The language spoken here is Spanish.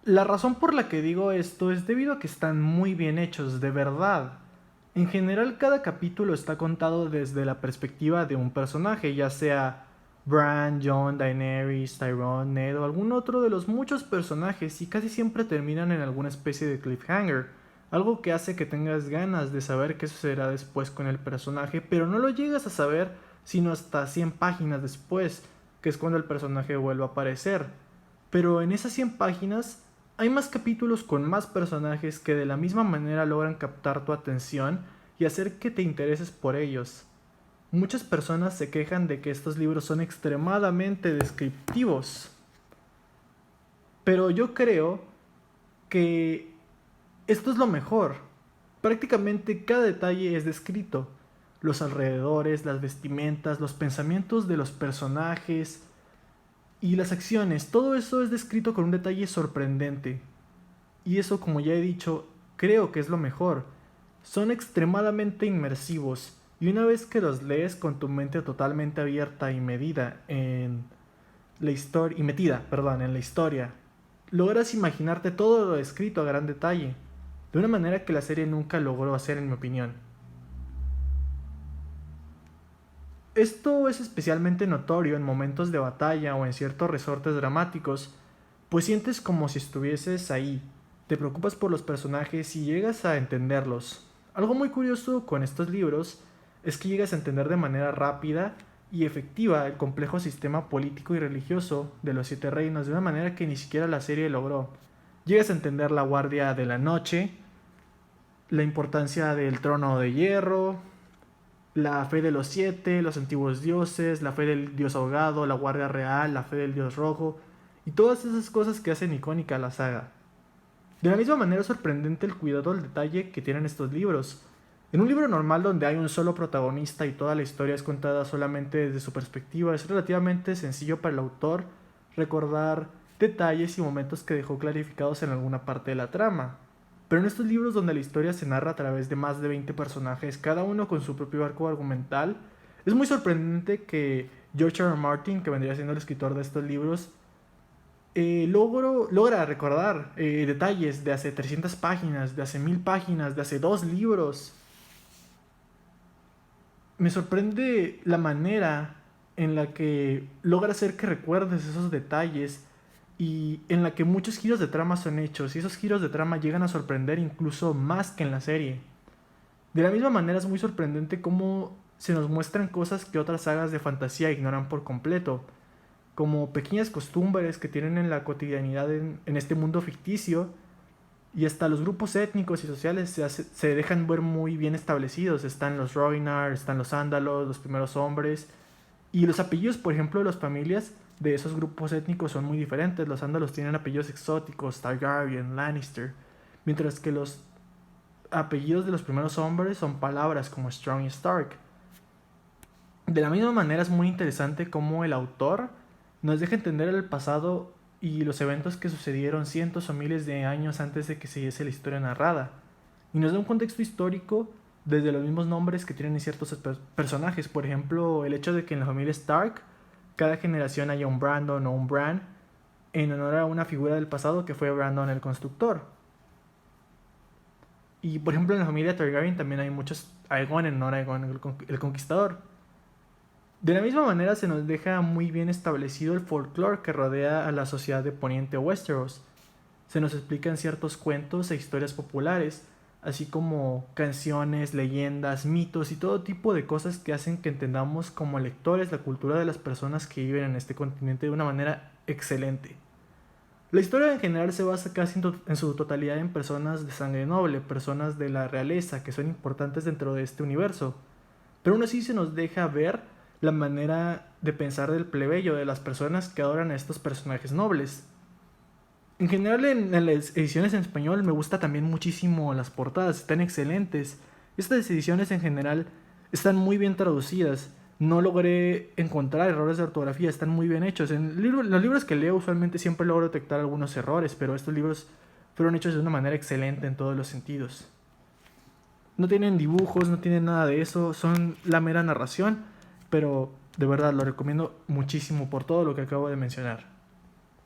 La razón por la que digo esto es debido a que están muy bien hechos, de verdad. En general, cada capítulo está contado desde la perspectiva de un personaje, ya sea Bran, Jon, Daenerys, Tyrone, Ned o algún otro de los muchos personajes, y casi siempre terminan en alguna especie de cliffhanger, algo que hace que tengas ganas de saber qué sucederá después con el personaje, pero no lo llegas a saber sino hasta 100 páginas después, que es cuando el personaje vuelve a aparecer. Pero en esas 100 páginas hay más capítulos con más personajes que de la misma manera logran captar tu atención y hacer que te intereses por ellos. Muchas personas se quejan de que estos libros son extremadamente descriptivos, pero yo creo que esto es lo mejor. Prácticamente cada detalle es descrito. Los alrededores, las vestimentas, los pensamientos de los personajes y las acciones, todo eso es descrito con un detalle sorprendente. Y eso, como ya he dicho, creo que es lo mejor. Son extremadamente inmersivos y una vez que los lees con tu mente totalmente abierta y medida en la historia y metida, perdón, en la historia, logras imaginarte todo lo escrito a gran detalle, de una manera que la serie nunca logró hacer en mi opinión. Esto es especialmente notorio en momentos de batalla o en ciertos resortes dramáticos, pues sientes como si estuvieses ahí, te preocupas por los personajes y llegas a entenderlos. Algo muy curioso con estos libros es que llegas a entender de manera rápida y efectiva el complejo sistema político y religioso de los Siete Reinos de una manera que ni siquiera la serie logró. Llegas a entender la Guardia de la Noche, la importancia del Trono de Hierro, la fe de los siete, los antiguos dioses, la fe del dios ahogado, la guardia real, la fe del dios rojo, y todas esas cosas que hacen icónica a la saga. De la misma manera es sorprendente el cuidado al detalle que tienen estos libros. En un libro normal donde hay un solo protagonista y toda la historia es contada solamente desde su perspectiva, es relativamente sencillo para el autor recordar detalles y momentos que dejó clarificados en alguna parte de la trama. Pero en estos libros donde la historia se narra a través de más de 20 personajes, cada uno con su propio arco argumental, es muy sorprendente que George R. R. Martin, que vendría siendo el escritor de estos libros, logra recordar detalles de hace 300 páginas, de hace 1000 páginas, de hace 2 libros. Me sorprende la manera en la que logra hacer que recuerdes esos detalles y en la que muchos giros de trama son hechos y esos giros de trama llegan a sorprender incluso más que en la serie. De la misma manera es muy sorprendente cómo se nos muestran cosas que otras sagas de fantasía ignoran por completo, como pequeñas costumbres que tienen en la cotidianidad en este mundo ficticio, y hasta los grupos étnicos y sociales se dejan ver muy bien establecidos. Están los Rhoynar, están los Ándalos, los primeros hombres, y los apellidos, por ejemplo, de las familias de esos grupos étnicos son muy diferentes. Los Ándalos tienen apellidos exóticos, Targaryen, Lannister, mientras que los apellidos de los primeros hombres son palabras como Strong y Stark. De la misma manera es muy interesante cómo el autor nos deja entender el pasado y los eventos que sucedieron cientos o miles de años antes de que se diese la historia narrada, y nos da un contexto histórico desde los mismos nombres que tienen ciertos personajes. Por ejemplo, el hecho de que en la familia Stark cada generación haya un Brandon o un Bran en honor a una figura del pasado que fue Brandon el Constructor. Y por ejemplo en la familia Targaryen también hay muchos Aegon en honor a Aegon el Conquistador. De la misma manera se nos deja muy bien establecido el folclore que rodea a la sociedad de Poniente Westeros. Se nos explican ciertos cuentos e historias populares, así como canciones, leyendas, mitos y todo tipo de cosas que hacen que entendamos como lectores la cultura de las personas que viven en este continente de una manera excelente. La historia en general se basa casi en su totalidad en personas de sangre noble, personas de la realeza que son importantes dentro de este universo, pero aún así se nos deja ver la manera de pensar del plebeyo, de las personas que adoran a estos personajes nobles. En general en las ediciones en español me gusta también muchísimo las portadas, están excelentes. Estas ediciones en general están muy bien traducidas. No logré encontrar errores de ortografía, están muy bien hechos. Los libros que leo usualmente siempre logro detectar algunos errores, pero estos libros fueron hechos de una manera excelente en todos los sentidos. No tienen dibujos, no tienen nada de eso, son la mera narración, pero de verdad lo recomiendo muchísimo por todo lo que acabo de mencionar.